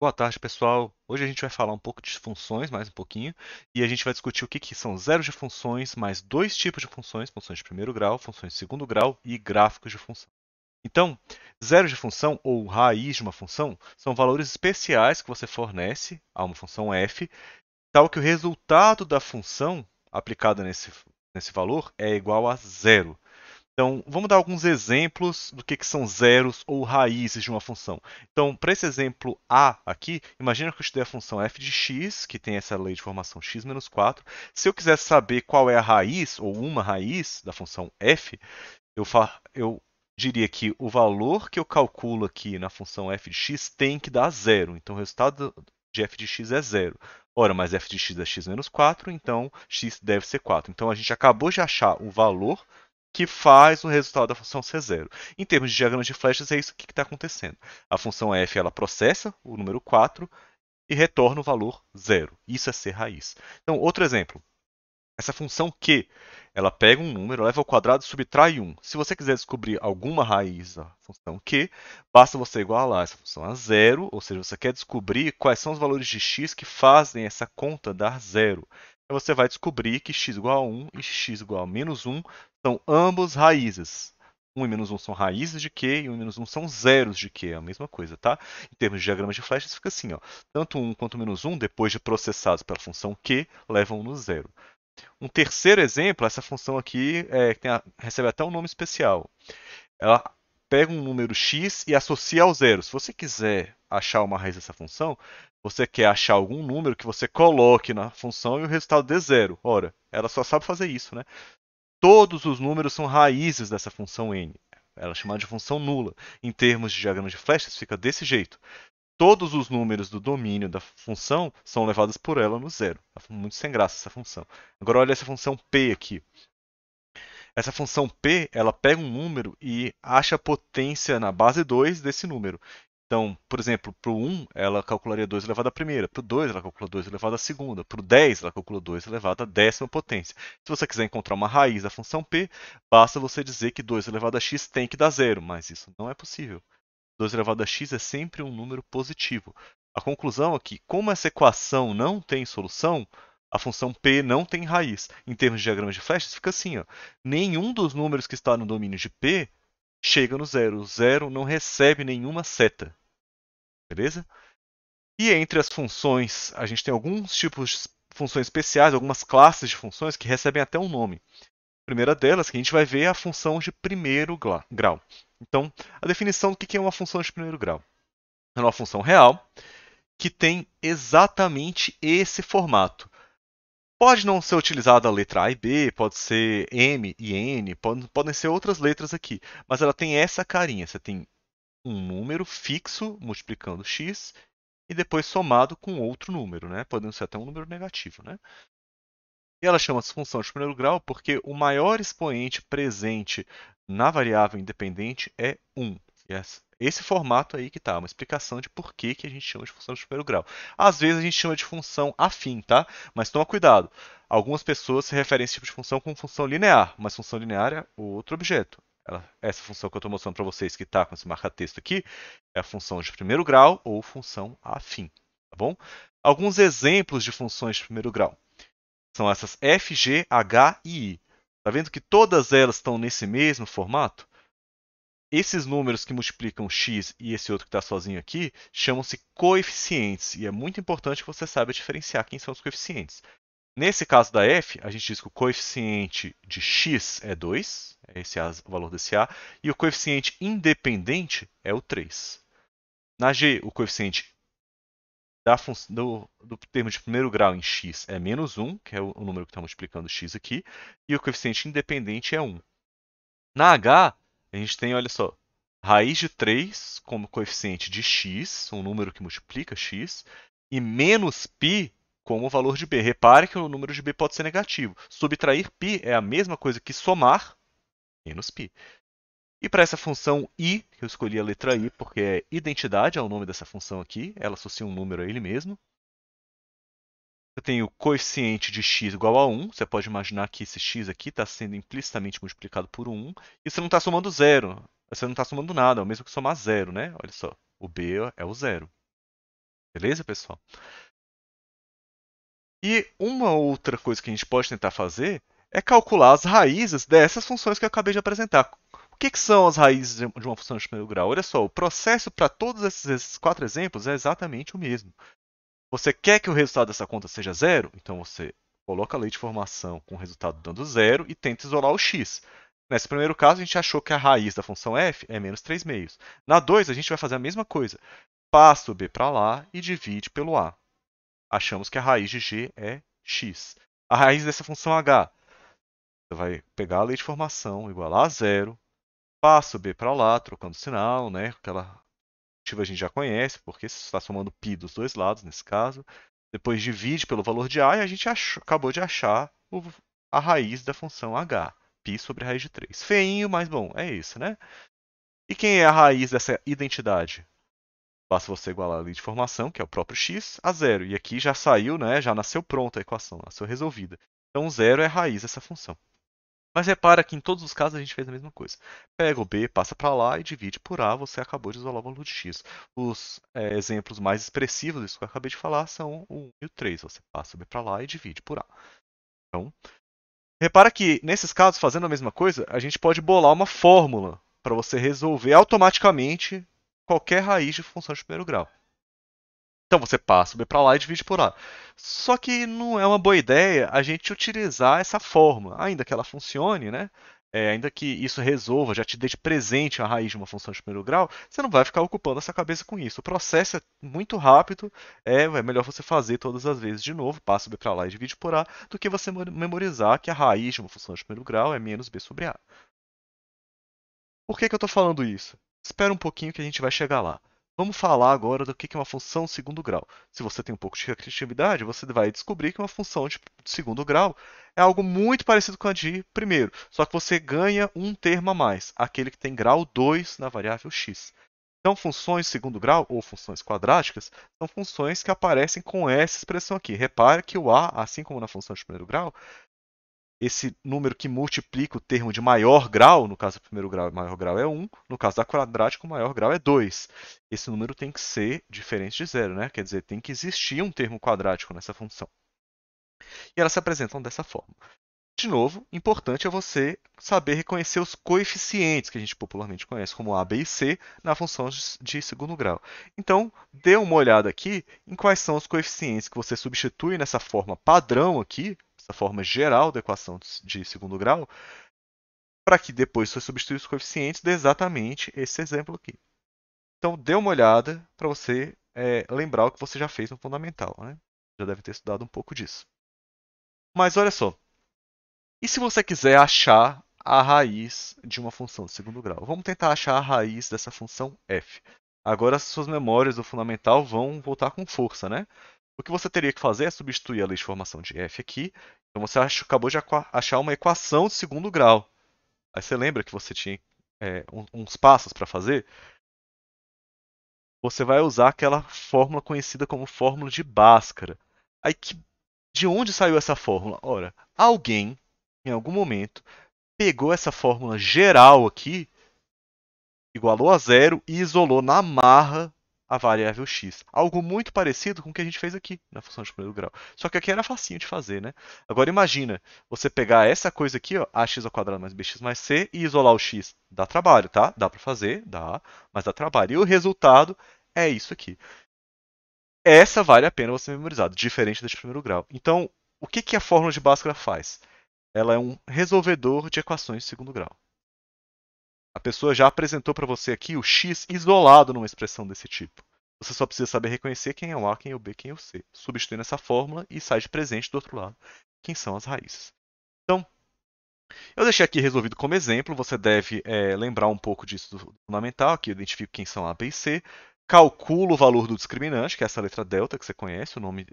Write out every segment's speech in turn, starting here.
Boa tarde, pessoal. Hoje a gente vai falar um pouco de funções, mais um pouquinho, e a gente vai discutir o que são zeros de funções, mais dois tipos de funções, funções de primeiro grau, funções de segundo grau e gráficos de função. Então, zeros de função ou raiz de uma função são valores especiais que você fornece a uma função f, tal que o resultado da função aplicada nesse valor é igual a zero. Então, vamos dar alguns exemplos do que são zeros ou raízes de uma função. Então, para esse exemplo A aqui, imagina que eu estudei a função f de x, que tem essa lei de formação x menos 4. Se eu quisesse saber qual é a raiz, ou uma raiz da função f, eu diria que o valor que eu calculo aqui na função f de x tem que dar zero. Então, o resultado de f de x é zero. Ora, mas f de x é x menos 4, então x deve ser 4. Então, a gente acabou de achar o valor que faz o resultado da função ser zero. Em termos de diagrama de flechas, é isso que está acontecendo. A função f ela processa o número 4 e retorna o valor zero. Isso é ser raiz. Então, outro exemplo. Essa função q, ela pega um número, leva ao quadrado e subtrai 1. Se você quiser descobrir alguma raiz da função q, basta você igualar essa função a zero, ou seja, você quer descobrir quais são os valores de x que fazem essa conta dar zero. Então você vai descobrir que x igual a 1 e x igual a menos 1 são ambos raízes. 1 e menos 1 são raízes de q e 1 e menos 1 são zeros de q, é a mesma coisa, tá? Em termos de diagrama de flechas, fica assim, ó. Tanto 1 quanto menos 1, depois de processados pela função q, levam no zero. Um terceiro exemplo, essa função aqui recebe até um nome especial. Ela pega um número x e associa ao zero. Se você quiser achar uma raiz dessa função, você quer achar algum número que você coloque na função e o resultado dê zero. Ora, ela só sabe fazer isso, né? Todos os números são raízes dessa função n. Ela é chamada de função nula. Em termos de diagrama de flechas, fica desse jeito. Todos os números do domínio da função são levados por ela no zero. É muito sem graça essa função. Agora olha essa função p aqui. Essa função p, ela pega um número e acha a potência na base 2 desse número. Então, por exemplo, para o 1, ela calcularia 2 elevado à primeira. Para o 2, ela calcula 2 elevado à segunda. Para o 10, ela calcula 2 elevado à décima potência. Se você quiser encontrar uma raiz da função p, basta você dizer que 2 elevado a x tem que dar zero, mas isso não é possível. 2 elevado a x é sempre um número positivo. A conclusão é que, como essa equação não tem solução, a função p não tem raiz. Em termos de diagrama de flechas, fica assim: ó. Nenhum dos números que está no domínio de p chega no zero. O zero não recebe nenhuma seta. Beleza? E entre as funções, a gente tem alguns tipos de funções especiais, algumas classes de funções que recebem até um nome. A primeira delas, que a gente vai ver, é a função de primeiro grau. Então, a definição do que é uma função de primeiro grau. É uma função real que tem exatamente esse formato. Pode não ser utilizada a letra A e B, pode ser M e N, podem ser outras letras aqui, mas ela tem essa carinha. Você tem um número fixo multiplicando x e depois somado com outro número, né? Podendo ser até um número negativo, né? E ela chama-se função de primeiro grau porque o maior expoente presente na variável independente é 1. Esse formato aí que está, uma explicação de por que a gente chama de função de primeiro grau. Às vezes a gente chama de função afim, tá? Mas toma cuidado. Algumas pessoas se referem a esse tipo de função como função linear, mas função linear é outro objeto. Essa função que eu estou mostrando para vocês que está com esse marca-texto aqui é a função de primeiro grau ou função afim, tá bom? Alguns exemplos de funções de primeiro grau. São essas F, G, H e I. Está vendo que todas elas estão nesse mesmo formato? Esses números que multiplicam x e esse outro que está sozinho aqui chamam-se coeficientes. E é muito importante que você saiba diferenciar quem são os coeficientes. Nesse caso da f, a gente diz que o coeficiente de x é 2, esse é o valor desse a, e o coeficiente independente é o 3. Na g, o coeficiente do termo de primeiro grau em x é menos 1, que é o número que está multiplicando x aqui, e o coeficiente independente é 1. Na h, a gente tem, olha só, raiz de 3 como coeficiente de x, um número que multiplica x, e menos π como o valor de b. Repare que o número de b pode ser negativo. Subtrair π é a mesma coisa que somar menos π. E para essa função i, que eu escolhi a letra i porque é identidade, é o nome dessa função aqui, ela associa um número a ele mesmo. Eu tenho o coeficiente de x igual a 1. Você pode imaginar que esse x aqui está sendo implicitamente multiplicado por 1. E você não está somando zero. Você não está somando nada, é o mesmo que somar zero, né? Olha só, o b é o zero. Beleza, pessoal? E uma outra coisa que a gente pode tentar fazer é calcular as raízes dessas funções que eu acabei de apresentar. O que são as raízes de uma função de primeiro grau? Olha só, o processo para todos esses quatro exemplos é exatamente o mesmo. Você quer que o resultado dessa conta seja zero? Então você coloca a lei de formação com o resultado dando zero e tenta isolar o x. Nesse primeiro caso, a gente achou que a raiz da função f é menos 3 meios. Na 2, a gente vai fazer a mesma coisa. Passa o b para lá e divide pelo a. Achamos que a raiz de g é x. A raiz dessa função h, você vai pegar a lei de formação, igualar a zero, passa o b para lá, trocando sinal, né? Aquela a gente já conhece, porque você está somando π dos dois lados, nesse caso. Depois divide pelo valor de a e a gente acabou de achar a raiz da função h, π sobre a raiz de 3. Feinho, mas bom, é isso, né? E quem é a raiz dessa identidade? Basta você igualar a lei de formação, que é o próprio x, a zero. E aqui já saiu, né? Já nasceu pronta a equação, nasceu resolvida. Então, zero é a raiz dessa função. Mas repara que em todos os casos a gente fez a mesma coisa. Pega o b, passa para lá e divide por a, você acabou de isolar o valor de x. Os exemplos mais expressivos disso que eu acabei de falar são o 1 e o 3. Você passa o b para lá e divide por a. Então, repara que nesses casos, fazendo a mesma coisa, a gente pode bolar uma fórmula para você resolver automaticamente qualquer raiz de função de primeiro grau. Então você passa o b para lá e divide por a. Só que não é uma boa ideia a gente utilizar essa fórmula, ainda que ela funcione, né? Ainda que isso resolva, já te dê de presente a raiz de uma função de primeiro grau, você não vai ficar ocupando essa cabeça com isso. O processo é muito rápido, é melhor você fazer todas as vezes de novo, passa o b para lá e divide por a, do que você memorizar que a raiz de uma função de primeiro grau é menos b sobre a. Por que eu estou falando isso? Espera um pouquinho que a gente vai chegar lá. Vamos falar agora do que é uma função de segundo grau. Se você tem um pouco de criatividade, você vai descobrir que uma função de segundo grau é algo muito parecido com a de primeiro, só que você ganha um termo a mais, aquele que tem grau 2 na variável x. Então, funções de segundo grau, ou funções quadráticas, são funções que aparecem com essa expressão aqui. Repare que o a, assim como na função de primeiro grau, esse número que multiplica o termo de maior grau, no caso do primeiro grau, o maior grau é 1, no caso da quadrática, o maior grau é 2. Esse número tem que ser diferente de zero, né? Quer dizer, tem que existir um termo quadrático nessa função. E elas se apresentam dessa forma. De novo, importante é você saber reconhecer os coeficientes, que a gente popularmente conhece como a, b e c, na função de segundo grau. Então, dê uma olhada aqui em quais são os coeficientes que você substitui nessa forma padrão aqui, essa forma geral da equação de segundo grau, para que depois você substituir os coeficientes dê exatamente esse exemplo aqui. Então, dê uma olhada para você lembrar o que você já fez no fundamental. Né? Já deve ter estudado um pouco disso. Mas olha só, e se você quiser achar a raiz de uma função de segundo grau? Vamos tentar achar a raiz dessa função f. Agora, as suas memórias do fundamental vão voltar com força, né? O que você teria que fazer é substituir a lei de formação de f aqui. Então, você acabou de achar uma equação de segundo grau. Aí você lembra que você tinha uns passos para fazer? Você vai usar aquela fórmula conhecida como fórmula de Bhaskara. Aí, de onde saiu essa fórmula? Ora, alguém, em algum momento, pegou essa fórmula geral aqui, igualou a zero e isolou na marra a variável x. Algo muito parecido com o que a gente fez aqui na função de primeiro grau. Só que aqui era facinho de fazer, né? Agora imagina, você pegar essa coisa aqui, ó, ax ao quadrado mais bx mais c, e isolar o x. Dá trabalho, tá? Dá para fazer, dá, mas dá trabalho. E o resultado é isso aqui. Essa vale a pena você memorizar, diferente da de primeiro grau. Então, o que a fórmula de Bhaskara faz? Ela é um resolvedor de equações de segundo grau. A pessoa já apresentou para você aqui o x isolado numa expressão desse tipo. Você só precisa saber reconhecer quem é o a, quem é o b, quem é o c. Substituindo essa fórmula e sai de presente do outro lado quem são as raízes. Então, eu deixei aqui resolvido como exemplo. Você deve lembrar um pouco disso do fundamental. Aqui eu identifico quem são a, b e c. Calculo o valor do discriminante, que é essa letra delta que você conhece. O nome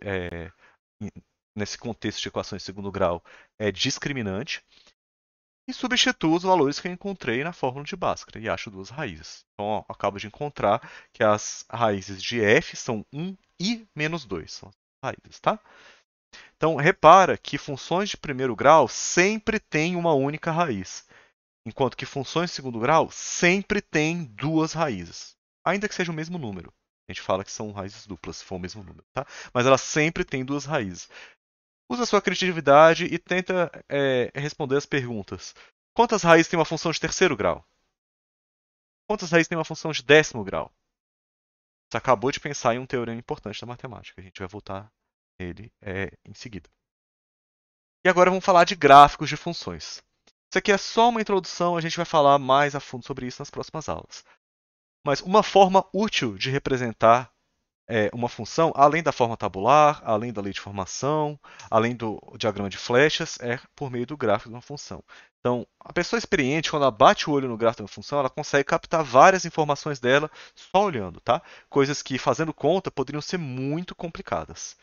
nesse contexto de equações de segundo grau é discriminante. E substituo os valores que eu encontrei na fórmula de Bhaskara e acho duas raízes. Então, ó, acabo de encontrar que as raízes de f são 1 e menos 2. São as raízes, tá? Então, repara que funções de primeiro grau sempre têm uma única raiz, enquanto que funções de segundo grau sempre têm duas raízes, ainda que seja o mesmo número. A gente fala que são raízes duplas, se for o mesmo número, tá? Mas ela sempre tem duas raízes. Usa a sua criatividade e tenta responder as perguntas. Quantas raízes tem uma função de terceiro grau? Quantas raízes tem uma função de décimo grau? Você acabou de pensar em um teorema importante da matemática. A gente vai voltar nele em seguida. E agora vamos falar de gráficos de funções. Isso aqui é só uma introdução, a gente vai falar mais a fundo sobre isso nas próximas aulas. Mas uma forma útil de representar uma função, além da forma tabular, além da lei de formação, além do diagrama de flechas, é por meio do gráfico de uma função. Então, a pessoa experiente, quando ela bate o olho no gráfico de uma função, ela consegue captar várias informações dela só olhando, tá? Coisas que, fazendo conta, poderiam ser muito complicadas.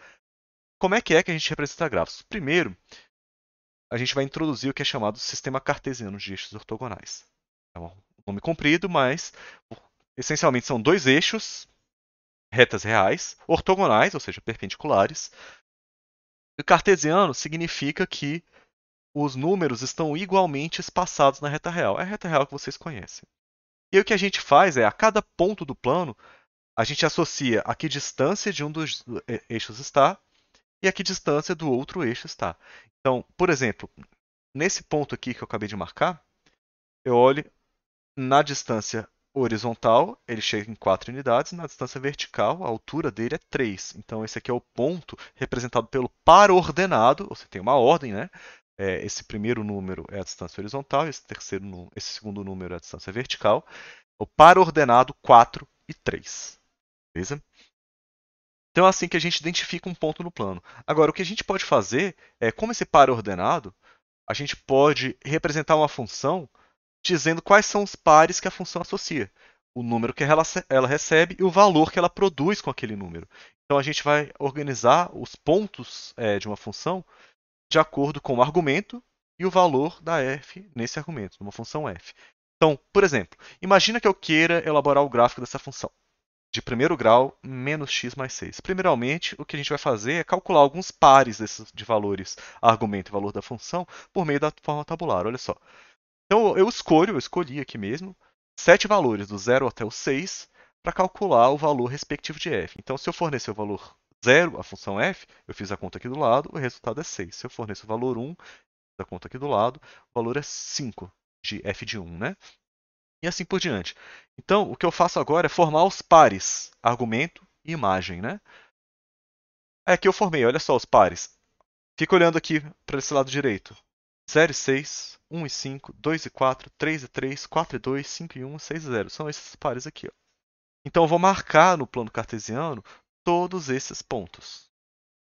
Como é que a gente representa gráficos? Primeiro, a gente vai introduzir o que é chamado sistema cartesiano de eixos ortogonais. É um nome comprido, mas essencialmente são dois eixos, retas reais, ortogonais, ou seja, perpendiculares. E cartesiano significa que os números estão igualmente espaçados na reta real. É a reta real que vocês conhecem. E aí o que a gente faz é, a cada ponto do plano, a gente associa a que distância de um dos eixos está e a que distância do outro eixo está. Então, por exemplo, nesse ponto aqui que eu acabei de marcar, eu olho na distância horizontal, ele chega em 4 unidades, na distância vertical, a altura dele é 3. Então, esse aqui é o ponto representado pelo par ordenado, você tem uma ordem, né? Esse primeiro número é a distância horizontal, esse segundo número é a distância vertical. O par ordenado 4 e 3. Beleza? Então é assim que a gente identifica um ponto no plano. Agora, o que a gente pode fazer é, como esse par ordenado, a gente pode representar uma função dizendo quais são os pares que a função associa, o número que ela recebe e o valor que ela produz com aquele número. Então a gente vai organizar os pontos de uma função de acordo com o argumento e o valor da f nesse argumento, numa função f. Então, por exemplo, imagina que eu queira elaborar o gráfico dessa função de primeiro grau menos x mais 6. Primeiramente, o que a gente vai fazer é calcular alguns pares de valores, argumento e valor da função, por meio da forma tabular. Olha só. Então eu escolhi aqui mesmo, 7 valores, do 0 até o 6, para calcular o valor respectivo de f. Então, se eu fornecer o valor 0, a função f, eu fiz a conta aqui do lado, o resultado é 6. Se eu fornecer o valor 1, fiz a conta aqui do lado, o valor é 5 de f de 1, né? E assim por diante. Então, o que eu faço agora é formar os pares, argumento e imagem, né? Aqui eu formei, olha só os pares. Fica olhando aqui para esse lado direito. 0 e 6, 1 e 5, 2 e 4, 3 e 3, 4 e 2, 5 e 1, 6 e 0. São esses pares aqui. Ó. Então eu vou marcar no plano cartesiano todos esses pontos.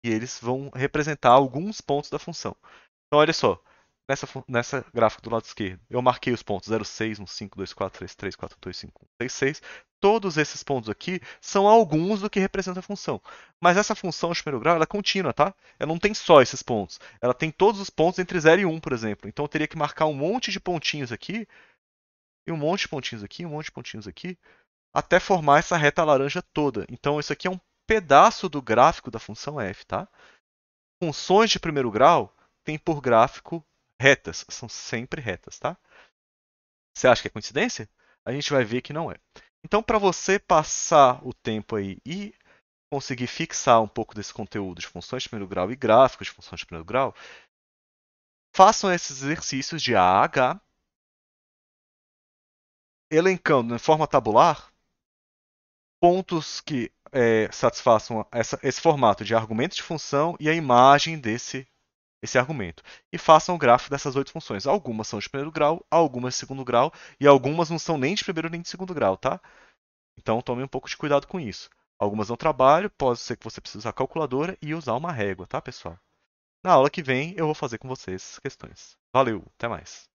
E eles vão representar alguns pontos da função. Então olha só, nessa gráfica do lado esquerdo, eu marquei os pontos 0, 6, 1, 5, 2, 4, 3, 3, 4, 2, 5, 1, 6, 6. Todos esses pontos aqui são alguns do que representa a função. Mas essa função de primeiro grau ela é contínua, tá? Ela não tem só esses pontos. Ela tem todos os pontos entre 0 e 1, por exemplo. Então eu teria que marcar um monte de pontinhos aqui, e um monte de pontinhos aqui, um monte de pontinhos aqui, até formar essa reta laranja toda. Então isso aqui é um pedaço do gráfico da função f, tá? Funções de primeiro grau têm por gráfico retas, são sempre retas, tá? Você acha que é coincidência? A gente vai ver que não é. Então, para você passar o tempo aí e conseguir fixar um pouco desse conteúdo de funções de primeiro grau e gráficos de funções de primeiro grau, façam esses exercícios de A a H, elencando em forma tabular pontos que satisfaçam esse formato de argumento de função e a imagem esse argumento. E façam o gráfico dessas 8 funções. Algumas são de primeiro grau, algumas de segundo grau, e algumas não são nem de primeiro nem de segundo grau, tá? Então tome um pouco de cuidado com isso. Algumas não trabalham, pode ser que você precise usar a calculadora e usar uma régua, tá, pessoal? Na aula que vem eu vou fazer com vocês essas questões. Valeu, até mais.